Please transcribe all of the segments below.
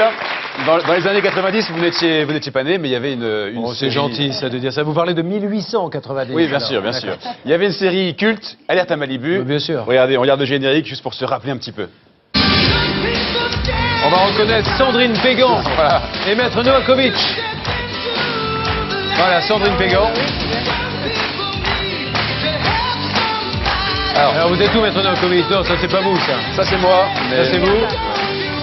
dire, dans les années 90, vous n'étiez pas né, mais il y avait une Oh, c'est gentil, ça, de dire ça. Vous parlez de 1890. Oui, bien sûr, bien sûr. Il y avait une série culte, Alerte à Malibu. Oui, bien sûr. Regardez, on regarde le générique juste pour se rappeler un petit peu. On va reconnaître Sandrine Pégan Voilà. et Maître Novakovic. Voilà, Sandrine Pégan. Alors vous êtes où, Maître Novakovic? Non, ça c'est pas vous, ça. Ça c'est moi. Ça c'est vous.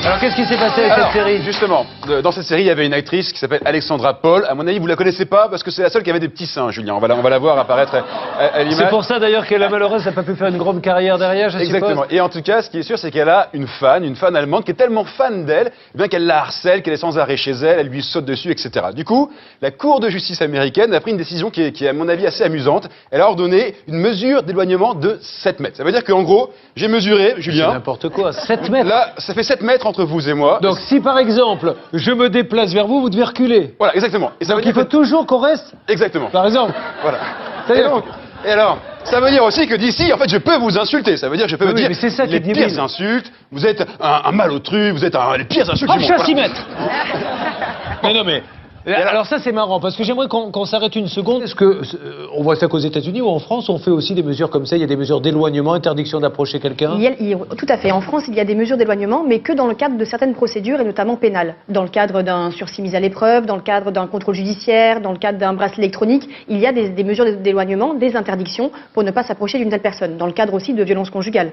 Alors qu'est-ce qui s'est passé avec cette série? Justement, dans cette série, il y avait une actrice qui s'appelle Alexandra Paul. À mon avis, vous la connaissez pas parce que c'est la seule qui avait des petits seins, Julien. On va la voir apparaître à l'image. C'est pour ça d'ailleurs qu'elle a malheureuse, n'a pas pu faire une grande carrière derrière, je suppose. Exactement. Et en tout cas, ce qui est sûr, c'est qu'elle a une fan allemande qui est tellement fan d'elle, eh bien qu'elle la harcèle, qu'elle est sans arrêt chez elle, elle lui saute dessus, etc. Du coup, la Cour de justice américaine a pris une décision qui est à mon avis assez amusante. Elle a ordonné une mesure d'éloignement de 7 mètres. Ça veut dire qu'en gros, j'ai mesuré, C'est Julien. n'importe quoi, 7 mètres. Là, ça fait 7 mètres entre vous et moi. Donc si par exemple, je me déplace vers vous, vous devez reculer. Voilà, exactement. Et ça veut Donc il dire faut toujours qu'on reste, Exactement. par exemple. Voilà. C'est-à-dire- Et alors, ça veut dire aussi que d'ici, en fait, je peux vous insulter. Ça veut dire que je peux Oui, vous oui, dire mais c'est ça qui les est débile. pires insultes. Vous êtes un malotru, vous êtes les pires insultes Hop, du je monde. suis à 6 Voilà. mètres. Mais non, mais... Alors ça c'est marrant parce que j'aimerais qu'on s'arrête une seconde. Est-ce que on voit ça qu'aux États-Unis ou en France on fait aussi des mesures comme ça? Il y a des mesures d'éloignement, interdiction d'approcher quelqu'un. Tout à fait. En France, il y a des mesures d'éloignement, mais que dans le cadre de certaines procédures, et notamment pénales. Dans le cadre d'un sursis mis à l'épreuve, dans le cadre d'un contrôle judiciaire, dans le cadre d'un bracelet électronique, il y a des mesures d'éloignement, des interdictions pour ne pas s'approcher d'une telle personne. Dans le cadre aussi de violences conjugales.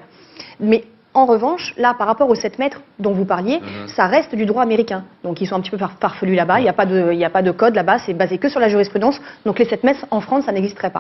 Mais en revanche, là, par rapport aux 7 mètres dont vous parliez, ça reste du droit américain. Donc ils sont un petit peu farfelus là-bas, il n'y a pas de code là-bas, c'est basé que sur la jurisprudence. Donc les 7 mètres en France, ça n'existerait pas.